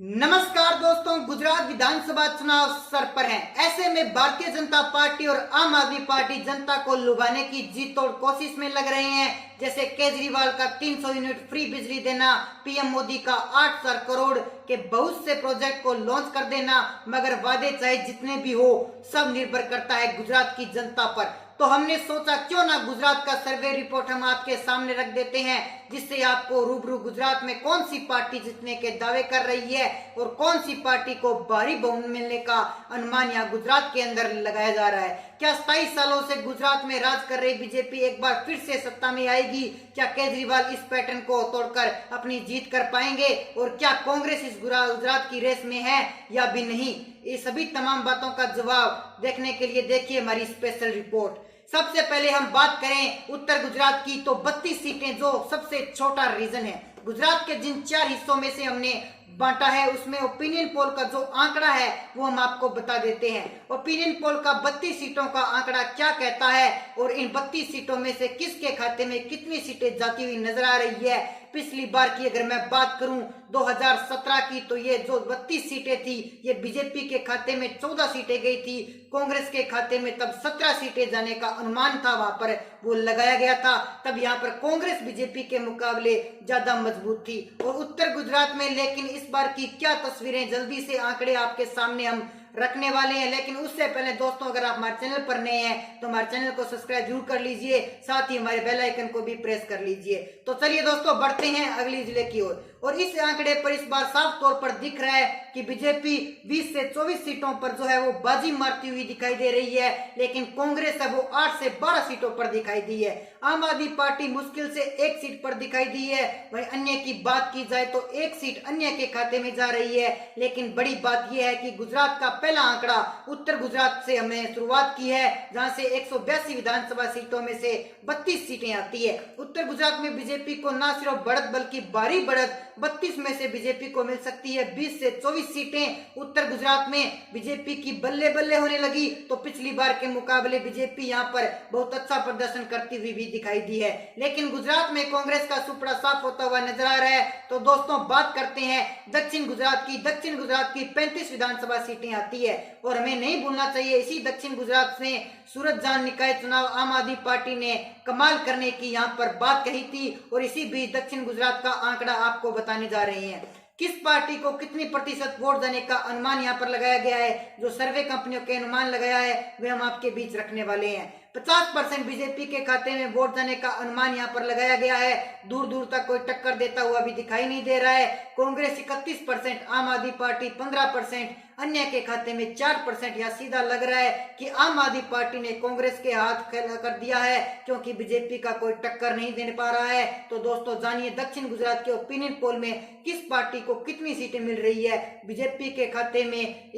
नमस्कार दोस्तों, गुजरात विधानसभा चुनाव सर पर हैं। ऐसे में भारतीय जनता पार्टी और आम आदमी पार्टी जनता को लुभाने की जी तोड़ कोशिश में लग रहे हैं। जैसे केजरीवाल का 300 यूनिट फ्री बिजली देना, पीएम मोदी का 8,000 करोड़ के बहुत से प्रोजेक्ट को लॉन्च कर देना, मगर वादे चाहे जितने भी हो सब निर्भर करता है गुजरात की जनता पर। तो हमने सोचा क्यों ना गुजरात का सर्वे रिपोर्ट हम आपके सामने रख देते हैं, जिससे आपको रूबरू गुजरात में कौन सी पार्टी जीतने के दावे कर रही है और कौन सी पार्टी को भारी बहुमत मिलने का अनुमान यहाँ गुजरात के अंदर लगाया जा रहा है। क्या 27 सालों से गुजरात में राज कर रही बीजेपी एक बार फिर से सत्ता में आएगी? क्या केजरीवाल इस पैटर्न को तोड़कर अपनी जीत कर पाएंगे? और क्या कांग्रेस इस गुजरात की रेस में है या भी नहीं? ये सभी तमाम बातों का जवाब देखने के लिए देखिए हमारी स्पेशल रिपोर्ट। सबसे पहले हम बात करें उत्तर गुजरात की, तो 32 सीटें जो सबसे छोटा रीजन है। गुजरात के जिन 4 हिस्सों में से हमने बांटा है उसमें ओपिनियन पोल का जो आंकड़ा है वो हम आपको बता देते हैं। ओपिनियन पोल का 32 सीटों का आंकड़ा क्या कहता है और इन 32 सीटों में से किसके खाते में कितनी सीटें जाती हुई नजर आ रही है। पिछली बार की अगर मैं बात करूं 2017 की, तो ये जो 32 सीटें थी ये बीजेपी के खाते में 14 सीटें गई थी, कांग्रेस के खाते में तब 17 सीटें जाने का अनुमान था, वहां पर वो लगाया गया था। तब यहाँ पर कांग्रेस बीजेपी के मुकाबले ज्यादा मजबूत थी। और उत्तर गुजरात में लेकिन इस बार की क्या तस्वीरें, जल्दी से आंकड़े आपके सामने हम रखने वाले हैं। लेकिन उससे पहले दोस्तों, अगर आप हमारे चैनल पर नए हैं तो हमारे चैनल को सब्सक्राइब जरूर कर लीजिए, साथ ही हमारे बेल आइकन को भी प्रेस कर लीजिए। तो चलिए दोस्तों बढ़ते हैं अगली जिले की ओर। और इस आंकड़े पर इस बार साफ तौर पर दिख रहा है कि बीजेपी 20 से 24 सीटों पर जो है वो बाजी मारती हुई दिखाई दे रही है, लेकिन कांग्रेस है वो 8 से 12 सीटों पर दिखाई दी है। आम आदमी पार्टी मुश्किल से 1 सीट पर दिखाई दी है। वहीं अन्य की बात की जाए तो 1 सीट अन्य के खाते में जा रही है। लेकिन बड़ी बात यह है कि गुजरात का पहला आंकड़ा उत्तर गुजरात से हमने शुरुआत की है, जहां से 182 विधानसभा सीटों में से 32 सीटें आती है। उत्तर गुजरात में बीजेपी को न सिर्फ बढ़त बल्कि भारी बढ़त 32 में से बीजेपी को मिल सकती है। 20 से 24 सीटें उत्तर गुजरात में बीजेपी की बल्ले बल्ले होने लगी। तो पिछली बार के मुकाबले बीजेपी यहाँ पर बहुत अच्छा प्रदर्शन करती हुई भी दिखाई दी है। लेकिन गुजरात में कांग्रेस का सुपड़ा साफ होता हुआ नजर आ रहा है। तो दोस्तों बात करते हैं दक्षिण गुजरात की। दक्षिण गुजरात की 35 विधानसभा सीटें आती है और हमें नहीं भूलना चाहिए इसी दक्षिण गुजरात से सूरत जान निकाय चुनाव आम आदमी पार्टी ने कमाल करने की यहाँ पर बात कही थी। और इसी बीच दक्षिण गुजरात का आंकड़ा आपको बताने जा रहे हैं। किस पार्टी को कितनी प्रतिशत वोट देने का अनुमान यहाँ पर लगाया गया है, जो सर्वे कंपनियों के अनुमान लगाया है वे हम आपके बीच रखने वाले हैं। 50% बीजेपी के खाते में वोट जाने का अनुमान यहाँ पर लगाया गया है। दूर दूर तक कोई टक्कर देता हुआ भी दिखाई नहीं दे रहा है। कांग्रेस 31%, आम आदमी पार्टी 15%, अन्य के खाते में 4%। यहाँ सीधा लग रहा है कि आम आदमी पार्टी ने कांग्रेस के हाथ कर दिया है, क्योंकि बीजेपी का कोई टक्कर नहीं दे पा रहा है। तो दोस्तों जानिए दक्षिण गुजरात के ओपिनियन पोल में किस पार्टी को कितनी सीटें मिल रही है। बीजेपी के खाते में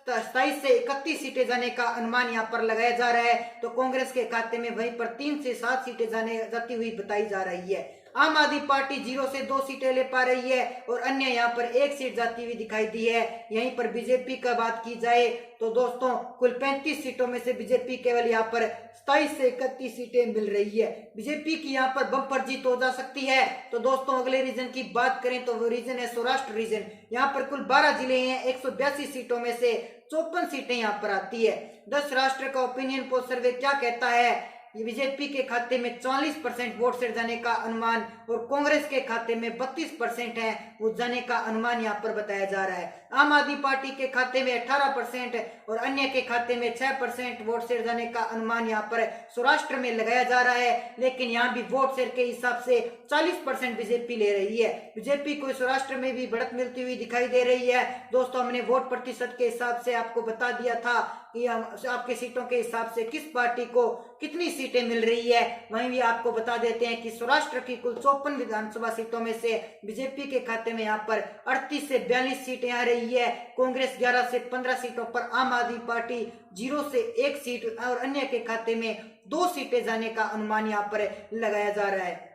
27 से 31 सीटें जाने का अनुमान यहाँ पर लगाया जा रहा है। तो कांग्रेस के खाते में वहीं पर 3 से 7 सीटें जाती हुई बताई जा रही है। आम आदमी पार्टी 0 से 2 सीटें ले पा रही है और अन्य यहाँ पर 1 सीट जाती हुई दिखाई दी है। यहीं पर बीजेपी का बात की जाए तो दोस्तों कुल 35 सीटों में से बीजेपी केवल यहाँ पर 27 से 31 सीटें मिल रही है। बीजेपी की यहाँ पर बम्पर जीत हो जा सकती है। तो दोस्तों अगले रीजन की बात करें तो वो रीजन है सौराष्ट्र रीजन। यहाँ पर कुल 12 जिले हैं, 182 सीटों में से 54 सीटें यहाँ पर आती है। 10 राष्ट्र का ओपिनियन पोल सर्वे क्या कहता है, ये बीजेपी के खाते में 44% वोट शेयर जाने का अनुमान और कांग्रेस के खाते में 32% है वो जाने का अनुमान यहाँ पर बताया जा रहा है। आम आदमी पार्टी के खाते में 18% और अन्य के खाते में 6% वोट शेयर जाने का अनुमान यहाँ पर सौराष्ट्र में लगाया जा रहा है। लेकिन यहाँ भी वोट शेयर के हिसाब से 40% बीजेपी ले रही है। बीजेपी को सौराष्ट्र में भी बढ़त मिलती हुई दिखाई दे रही है। दोस्तों हमने वोट प्रतिशत के हिसाब से आपको बता दिया था कि आपके सीटों के हिसाब से किस पार्टी को कितनी सीटें मिल रही है। वहीं भी आपको बता देते हैं कि सौराष्ट्र की कुल 54 विधानसभा सीटों में से बीजेपी के खाते में यहाँ पर 38 से 42 सीटें आ रही है। कांग्रेस 11 से 15 सीटों पर, आम आदमी पार्टी 0 से 1 सीट और अन्य के खाते में 2 सीटें जाने का अनुमान यहाँ पर लगाया जा रहा है।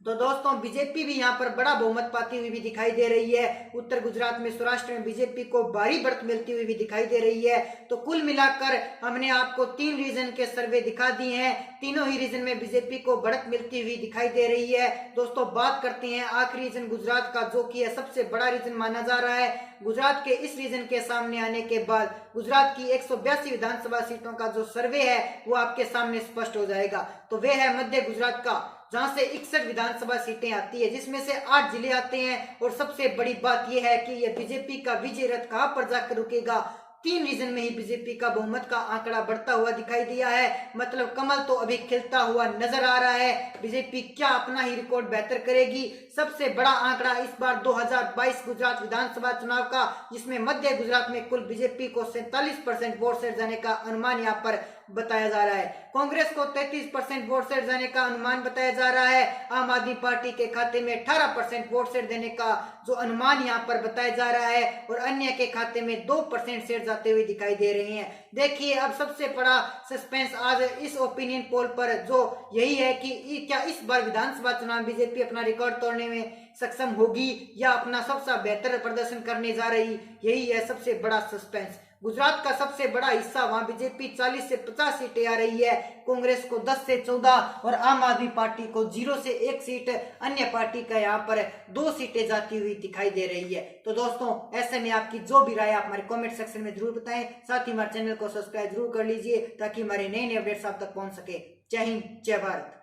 तो दोस्तों बीजेपी भी यहाँ पर बड़ा बहुमत पाती हुई भी दिखाई दे रही है। उत्तर गुजरात में सौराष्ट्र में बीजेपी को भारी बढ़त मिलती हुई भी दिखाई दे रही है। तो कुल मिलाकर हमने आपको 3 रीजन के सर्वे दिखा दिए हैं, तीनों ही रीजन में बीजेपी को बढ़त मिलती हुई दिखाई दे रही है। दोस्तों बात करते हैं आखिरी रीजन गुजरात का, जो कि सबसे बड़ा रीजन माना जा रहा है। गुजरात के इस रीजन के सामने आने के बाद गुजरात की 182 विधानसभा सीटों का जो सर्वे है वो आपके सामने स्पष्ट हो जाएगा। तो वे है मध्य गुजरात का, जहां से 61 विधानसभा सीटें आती है, जिसमें से 8 जिले आते हैं। और सबसे बड़ी बात यह है कि यह बीजेपी का विजय रथ कहां पर जाकर रुकेगा। 3 रीजन में ही बीजेपी का बहुमत का आंकड़ा बढ़ता हुआ दिखाई दिया है। मतलब कमल तो अभी खिलता हुआ नजर आ रहा है। बीजेपी क्या अपना ही रिकॉर्ड बेहतर करेगी। सबसे बड़ा आंकड़ा इस बार 2022 गुजरात विधानसभा चुनाव का, जिसमें मध्य गुजरात में कुल बीजेपी को 47% वोट शेयर जाने का अनुमान यहाँ पर बताया जा रहा है। कांग्रेस को 33% वोट शेयर जाने का अनुमान बताया जा रहा है। आम आदमी पार्टी के खाते में 18% वोट शेयर देने का जो अनुमान यहाँ पर बताया जा रहा है, और अन्य के खाते में 2% शेयर जाते हुए दिखाई दे रहे हैं। देखिए अब सबसे बड़ा सस्पेंस आज इस ओपिनियन पोल पर जो यही है कि क्या इस बार विधानसभा चुनाव बीजेपी अपना रिकॉर्ड तोड़ने में सक्षम होगी या अपना सबसे बेहतर प्रदर्शन करने जा रही। यही है सबसे बड़ा सस्पेंस। गुजरात का सबसे बड़ा हिस्सा, वहां बीजेपी 40 से 50 सीटें आ रही है, कांग्रेस को 10 से 14 और आम आदमी पार्टी को 0 से 1 सीट, अन्य पार्टी का यहाँ पर 2 सीटें जाती हुई दिखाई दे रही है। तो दोस्तों ऐसे में आपकी जो भी राय आप हमारे कमेंट सेक्शन में जरूर बताएं। साथ ही हमारे चैनल को सब्सक्राइब जरूर कर लीजिए ताकि हमारे नए नए अपडेट्स आप तक पहुंच सके। जय हिंद, जय भारत।